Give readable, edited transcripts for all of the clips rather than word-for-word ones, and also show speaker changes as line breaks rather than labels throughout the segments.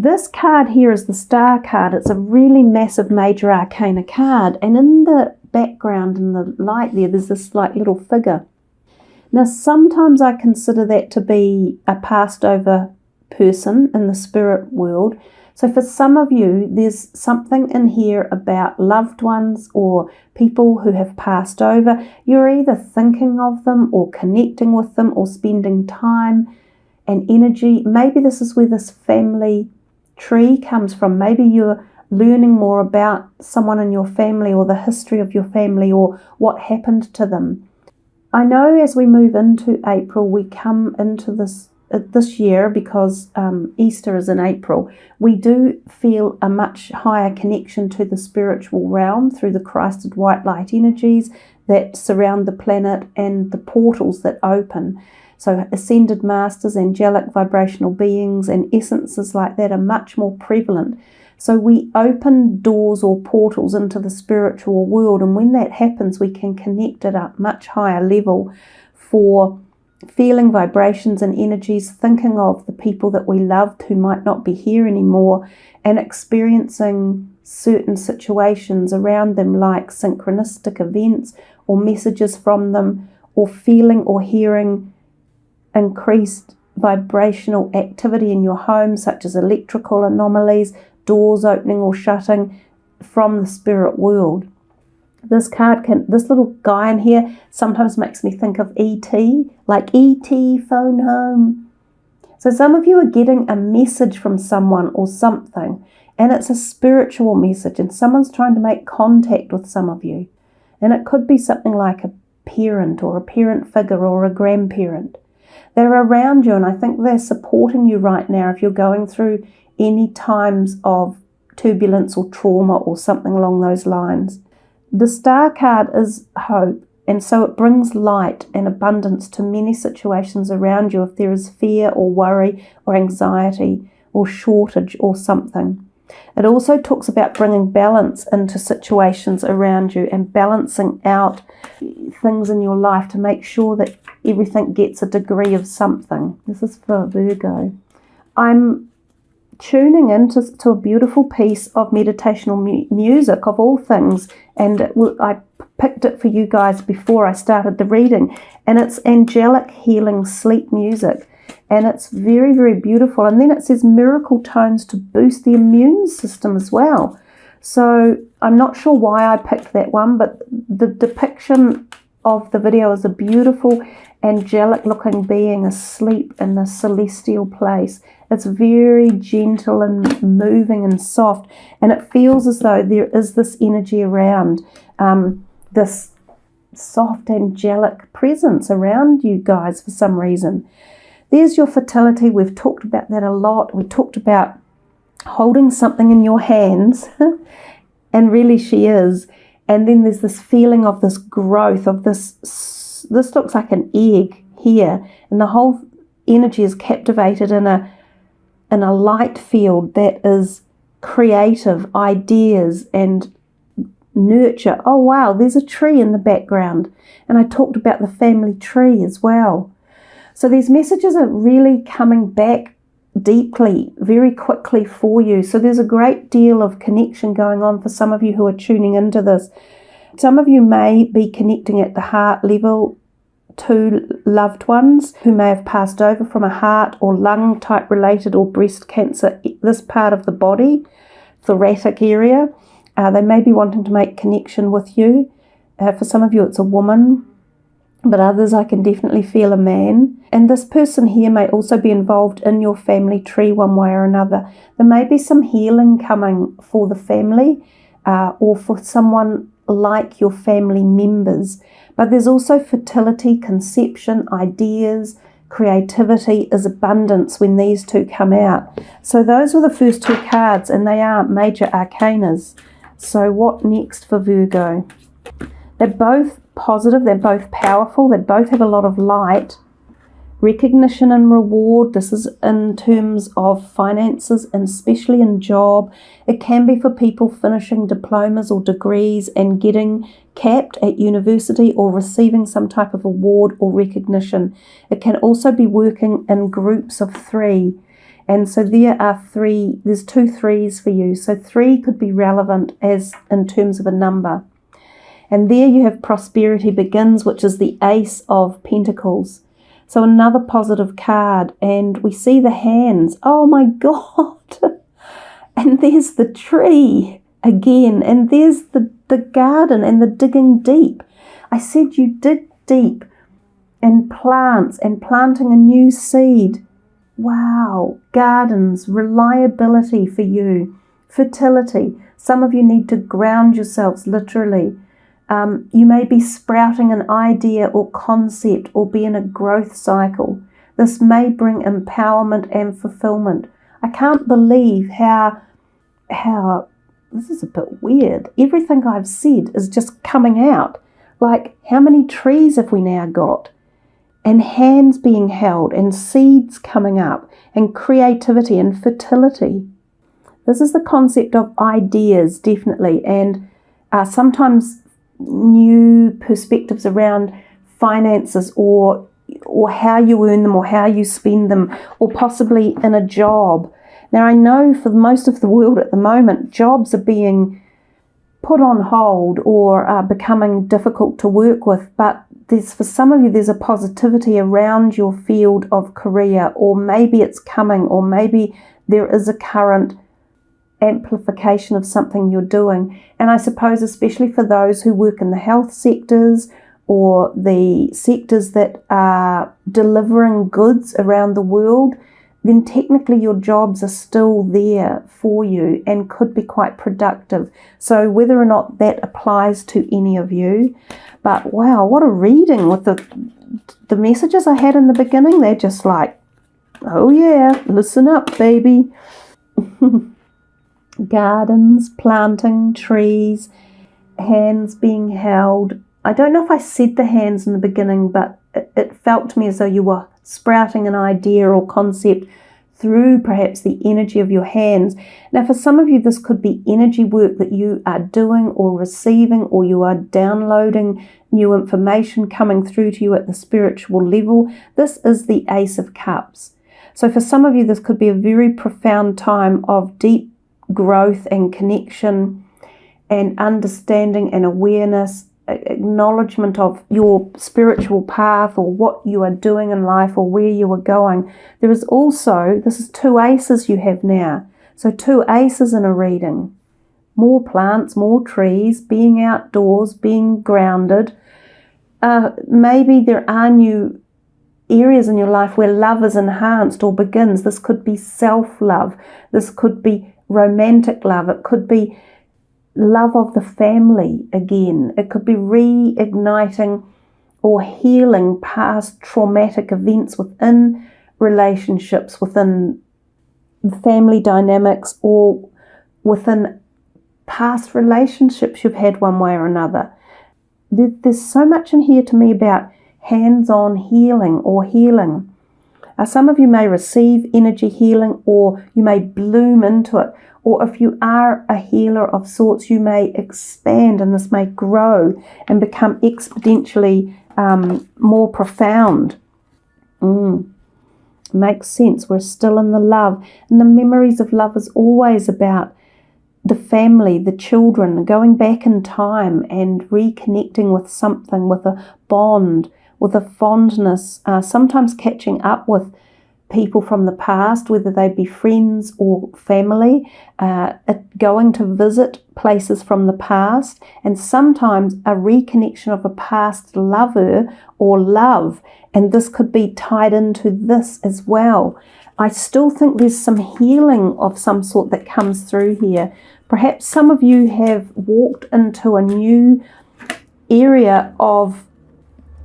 This card here is the Star card. It's a really massive major arcana card, and in the background, in the light there's this like little figure. Now sometimes I consider that to be a passed over person in the spirit world. So for some of you, there's something in here about loved ones or people who have passed over. You're either thinking of them or connecting with them or spending time and energy. Maybe this is where this family tree comes from. Maybe you're learning more about someone in your family or the history of your family or what happened to them. I know as we move into April, we come into this year, because Easter is in April, we do feel a much higher connection to the spiritual realm through the Christed white light energies that surround the planet and the portals that open. So ascended masters, angelic vibrational beings and essences like that are much more prevalent. So we open doors or portals into the spiritual world, and when that happens, we can connect at a much higher level for feeling vibrations and energies, thinking of the people that we loved who might not be here anymore, and experiencing certain situations around them like synchronistic events or messages from them, or feeling or hearing increased vibrational activity in your home, such as electrical anomalies, doors opening or shutting from the spirit world. This little guy in here sometimes makes me think of E.T., like E.T. phone home. So some of you are getting a message from someone or something, and it's a spiritual message, and someone's trying to make contact with some of you. And it could be something like a parent or a parent figure or a grandparent. They're around you, and I think they're supporting you right now if you're going through any times of turbulence or trauma or something along those lines. The Star card is hope, and so it brings light and abundance to many situations around you if there is fear or worry or anxiety or shortage or something. It also talks about bringing balance into situations around you and balancing out things in your life to make sure that everything gets a degree of something. This is for Virgo. I'm tuning into a beautiful piece of meditational music of all things, and I picked it for you guys before I started the reading, and it's angelic healing sleep music, and it's very, very beautiful. And then it says miracle tones to boost the immune system as well. So I'm not sure why I picked that one, but the depiction of the video is a beautiful angelic looking being asleep in a celestial place. It's very gentle and moving and soft, and it feels as though there is this energy around, this soft angelic presence around you guys for some reason. There's your fertility. We've talked about that a lot. We talked about holding something in your hands, and really she is. And then there's this feeling of this growth, of this looks like an egg here, and the whole energy is captivated in a light field that is creative ideas and nurture. Oh wow, there's a tree in the background, and I talked about the family tree as well. So these messages are really coming back deeply, very quickly for you. So there's a great deal of connection going on for some of you who are tuning into this. Some of you may be connecting at the heart level to loved ones who may have passed over from a heart or lung type related or breast cancer, this part of the body, thoracic area. They may be wanting to make connection with you. For some of you it's a woman, but others I can definitely feel a man. And this person here may also be involved in your family tree one way or another. There may be some healing coming for the family or for someone like your family members. But there's also fertility, conception, ideas, creativity is abundance when these two come out. So those were the first two cards, and they are major arcanas. So what next for Virgo? They're both positive, they're both powerful, they both have a lot of light. Recognition and reward, this is in terms of finances and especially in job. It can be for people finishing diplomas or degrees and getting capped at university or receiving some type of award or recognition. It can also be working in groups of 3, And so there's 2 3s for you. So 3 could be relevant as in terms of a number. And there you have prosperity begins, which is the Ace of Pentacles. So another positive card, and we see the hands. Oh my God. And there's the tree again, and there's the garden and the digging deep. I said you dig deep in plants and planting a new seed. Wow. Gardens, reliability for you, fertility. Some of you need to ground yourselves literally. You may be sprouting an idea or concept or be in a growth cycle. This may bring empowerment and fulfillment. I can't believe how this is a bit weird. Everything I've said is just coming out. Like, how many trees have we now got? And hands being held and seeds coming up and creativity and fertility. This is the concept of ideas, definitely, and sometimes new perspectives around finances or how you earn them or how you spend them, or possibly in a job. Now, I know for most of the world at the moment, jobs are being put on hold or are becoming difficult to work with, but for some of you, there's a positivity around your field of career, or maybe it's coming, or maybe there is a current amplification of something you're doing. And I suppose especially for those who work in the health sectors or the sectors that are delivering goods around the world, then technically your jobs are still there for you and could be quite productive. So whether or not that applies to any of you, but wow, what a reading with the messages I had in the beginning. They're just like, oh yeah, listen up, baby. Gardens, planting, trees, hands being held. I don't know if I said the hands in the beginning, but it felt to me as though you were sprouting an idea or concept through perhaps the energy of your hands. Now, for some of you, this could be energy work that you are doing or receiving, or you are downloading new information coming through to you at the spiritual level. This is the Ace of Cups. So for some of you, this could be a very profound time of deep growth and connection and understanding and awareness, acknowledgement of your spiritual path or what you are doing in life or where you are going. There is also, this is 2 aces you have now. So 2 aces in a reading. More plants, more trees, being outdoors, being grounded. Maybe there are new areas in your life where love is enhanced or begins. This could be self-love. This could be romantic love. It could be love of the family again. It could be reigniting or healing past traumatic events within relationships, within family dynamics, or within past relationships you've had one way or another. There's so much in here to me about hands-on healing or healing. Some of you may receive energy healing, or you may bloom into it. Or if you are a healer of sorts, you may expand and this may grow and become exponentially more profound. Makes sense. We're still in the love. And the memories of love is always about the family, the children, going back in time and reconnecting with something, with a bond, with a fondness, sometimes catching up with people from the past, whether they be friends or family, going to visit places from the past, and sometimes a reconnection of a past lover or love, and this could be tied into this as well. I still think there's some healing of some sort that comes through here. Perhaps some of you have walked into a new area of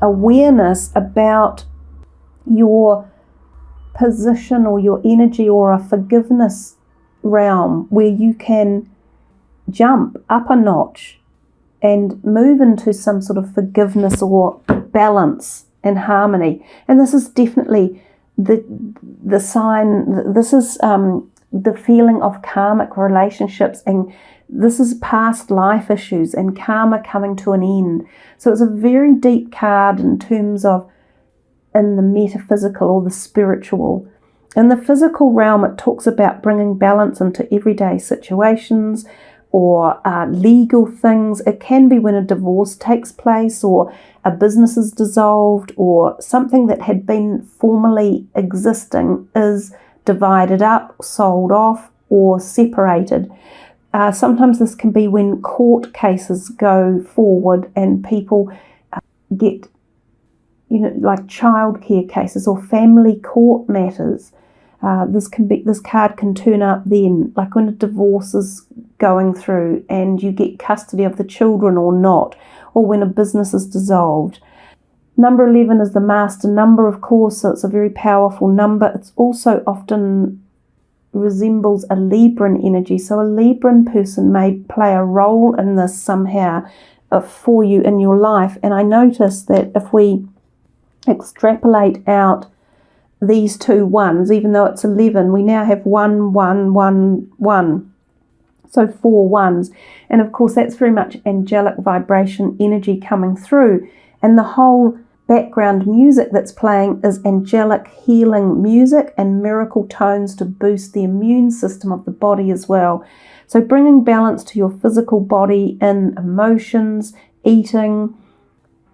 awareness about your position or your energy, or a forgiveness realm where you can jump up a notch and move into some sort of forgiveness or balance and harmony. And this is definitely the sign. This is the feeling of karmic relationships, and this is past life issues and karma coming to an end. So it's a very deep card in terms of in the metaphysical or the spiritual. In the physical realm, it talks about bringing balance into everyday situations or legal things. It can be when a divorce takes place or a business is dissolved or something that had been formerly existing is divided up, sold off, or separated. Sometimes this can be when court cases go forward and people get, like childcare cases or family court matters. This card can turn up then, like when a divorce is going through and you get custody of the children or not, or when a business is dissolved. Number 11 is the master number, of course, so it's a very powerful number. It's also often resembles a Libran energy, so a Libran person may play a role in this somehow for you in your life. And I notice that if we extrapolate out these two ones, even though it's 11, we now have 1, 1, 1, 1. So 4 ones. And of course, that's very much angelic vibration energy coming through. And the whole background music that's playing is angelic healing music and miracle tones to boost the immune system of the body as well. So bringing balance to your physical body in emotions, eating,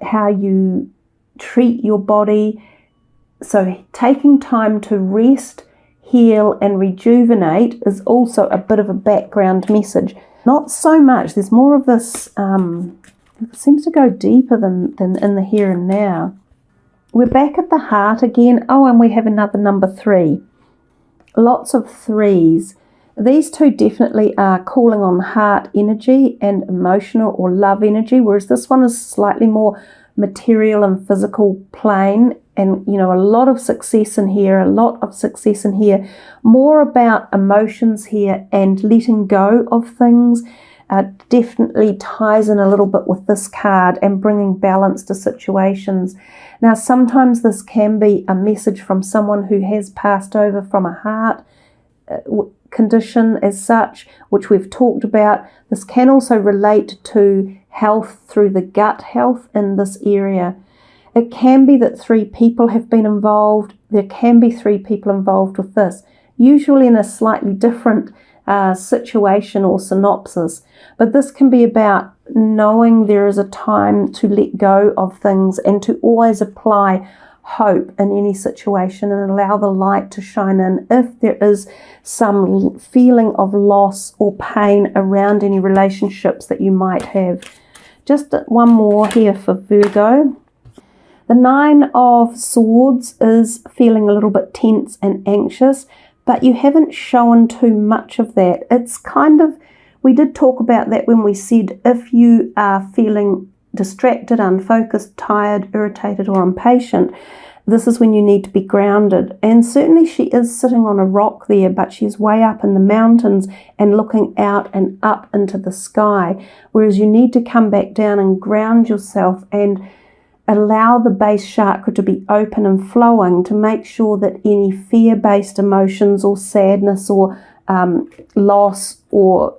how you treat your body. So taking time to rest, heal and rejuvenate is also a bit of a background message. Not so much, there's more of this, it seems to go deeper than in the here and now. We're back at the heart again. Oh, and we have another number 3. Lots of 3s. These two definitely are calling on heart energy and emotional or love energy, whereas this one is slightly more material and physical plane. And, a lot of success in here, more about emotions here and letting go of things. Definitely ties in a little bit with this card and bringing balance to situations. Now, sometimes this can be a message from someone who has passed over from a heart condition as such, which we've talked about. This can also relate to health through the gut health in this area. It can be that 3 people have been involved. There can be 3 people involved with this, usually in a slightly different situation or synopsis. But this can be about knowing there is a time to let go of things and to always apply hope in any situation and allow the light to shine in if there is some feeling of loss or pain around any relationships that you might have. Just one more here for Virgo. The 9 of Swords is feeling a little bit tense and anxious, but you haven't shown too much of that. It's kind of, we did talk about that when we said if you are feeling distracted, unfocused, tired, irritated or impatient, this is when you need to be grounded. And certainly she is sitting on a rock there, but she's way up in the mountains and looking out and up into the sky, whereas you need to come back down and ground yourself and allow the base chakra to be open and flowing to make sure that any fear-based emotions or sadness or loss or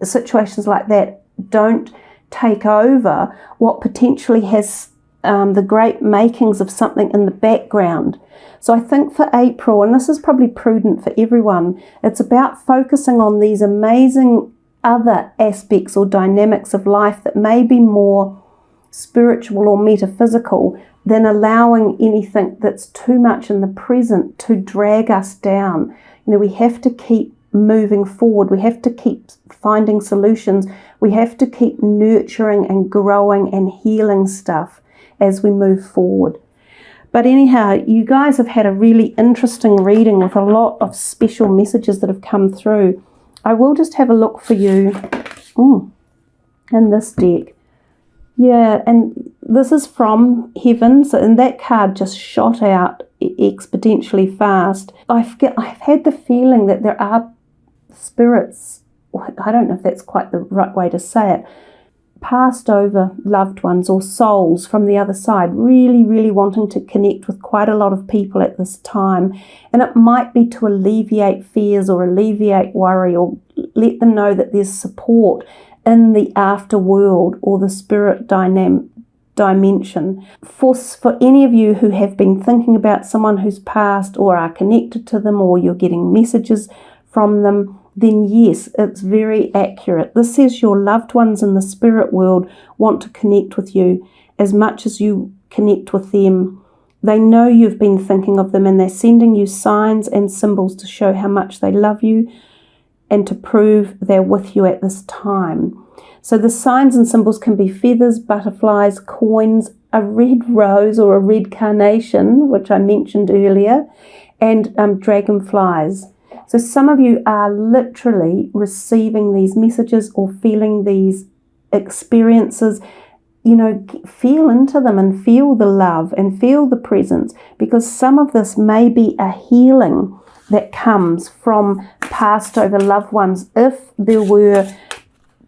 situations like that don't take over what potentially has the great makings of something in the background. So I think for April, and this is probably prudent for everyone, it's about focusing on these amazing other aspects or dynamics of life that may be more spiritual or metaphysical than allowing anything that's too much in the present to drag us down. We have to keep moving forward. We have to keep finding solutions. We have to keep nurturing and growing and healing stuff as we move forward. But anyhow, you guys have had a really interesting reading with a lot of special messages that have come through. I will just have a look for you in this deck. Yeah, and this is from Heaven, so and that card just shot out exponentially fast. I've had the feeling that there are spirits, I don't know if that's quite the right way to say it, passed over loved ones or souls from the other side, really, really wanting to connect with quite a lot of people at this time. And it might be to alleviate fears or alleviate worry or let them know that there's support in the afterworld or the spirit dimension. For any of you who have been thinking about someone who's passed or are connected to them, or you're getting messages from them, then yes, it's very accurate. This says your loved ones in the spirit world want to connect with you as much as you connect with them. They know you've been thinking of them, and they're sending you signs and symbols to show how much they love you and to prove they're with you at this time. So the signs and symbols can be feathers, butterflies, coins, a red rose or a red carnation, which I mentioned earlier, and dragonflies. So some of you are literally receiving these messages or feeling these experiences. You know, feel into them and feel the love and feel the presence, because some of this may be a healing that comes from passed over loved ones. If there were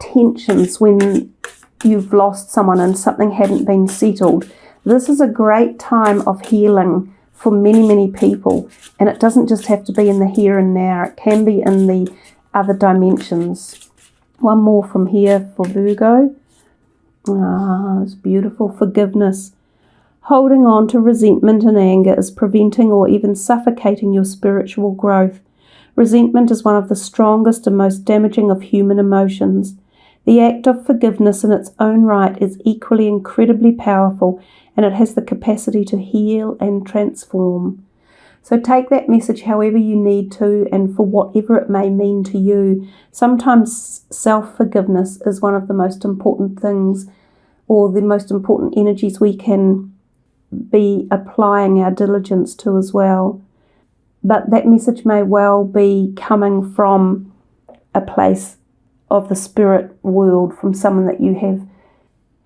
tensions when you've lost someone and something hadn't been settled, this is a great time of healing for many, many people. And it doesn't just have to be in the here and now, it can be in the other dimensions. One more from here for Virgo. Ah, it's beautiful. Forgiveness. Holding on to resentment and anger is preventing or even suffocating your spiritual growth. Resentment is one of the strongest and most damaging of human emotions. The act of forgiveness in its own right is equally incredibly powerful, and it has the capacity to heal and transform. So take that message however you need to, and for whatever it may mean to you. Sometimes self-forgiveness is one of the most important things, or the most important energies we can be applying our diligence to as well. But that message may well be coming from a place of the spirit world, from someone that you have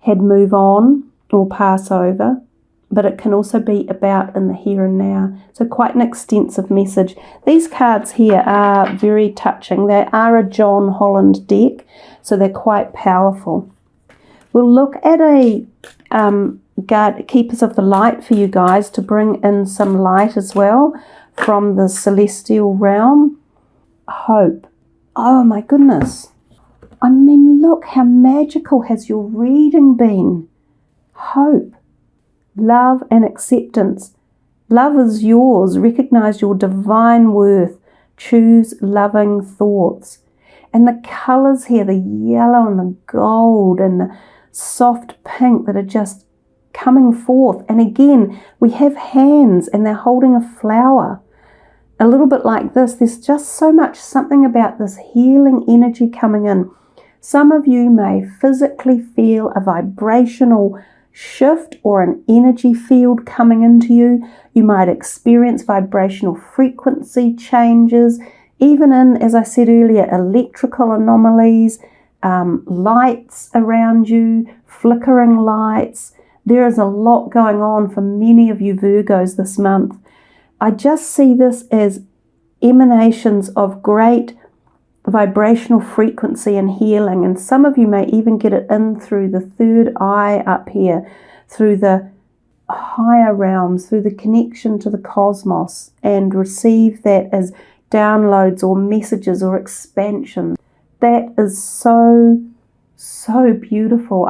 had move on or pass over. But it can also be about in the here and now. So quite an extensive message. These cards here are very touching. They are a John Holland deck, so they're quite powerful. We'll look at a Keepers of the Light for you guys to bring in some light as well from the celestial realm. Hope. Oh my goodness. I mean, look how magical has your reading been. Hope. Love and acceptance. Love is yours. Recognize your divine worth. Choose loving thoughts. And the colours here, the yellow and the gold and the soft pink that are just coming forth. And again, we have hands and they're holding a flower. A little bit like this. There's just so much something about this healing energy coming in. Some of you may physically feel a vibrational shift or an energy field coming into you. You might experience vibrational frequency changes, even in, as I said earlier, electrical anomalies, lights around you, flickering lights. There is a lot going on for many of you Virgos this month. I just see this as emanations of great vibrational frequency and healing, and some of you may even get it in through the third eye up here, through the higher realms, through the connection to the cosmos, and receive that as downloads or messages or expansion. That is so beautiful.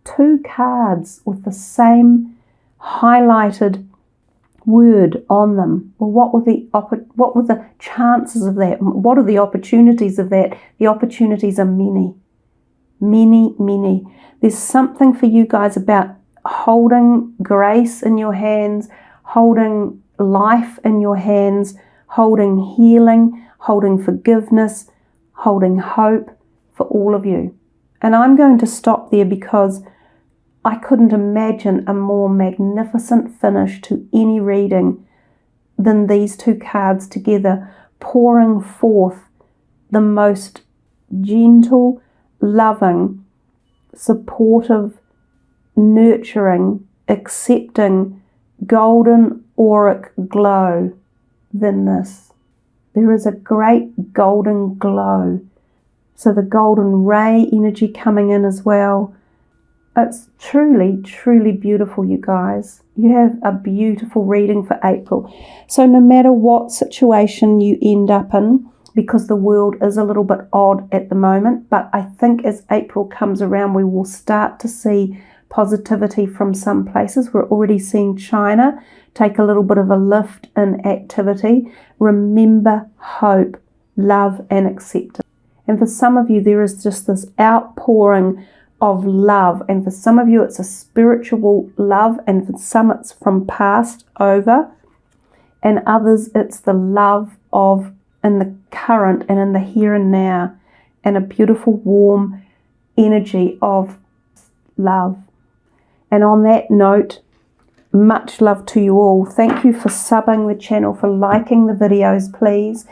Two cards with the same highlighted word on them. Well, what were the chances of that? What are the opportunities of that? The opportunities are many. There's something for you guys about holding grace in your hands, holding life in your hands, holding healing, holding forgiveness, holding hope for all of you. And I'm going to stop there because I couldn't imagine a more magnificent finish to any reading than these two cards together, pouring forth the most gentle, loving, supportive, nurturing, accepting, golden auric glow than this. There is a great golden glow. So the golden ray energy coming in as well. It's truly beautiful, you guys. You have a beautiful reading for April. So no matter what situation you end up in, because the world is a little bit odd at the moment. But I think as April comes around, we will start to see positivity from some places. We're already seeing China take a little bit of a lift in activity. Remember hope, love, and acceptance. And for some of you, there is just this outpouring of love. And for some of you, it's a spiritual love. And for some, it's from past over. And others, it's the love of in the current and in the here and now. And a beautiful, warm energy of love. And on that note, much love to you all. Thank you for subbing the channel, for liking the videos, please.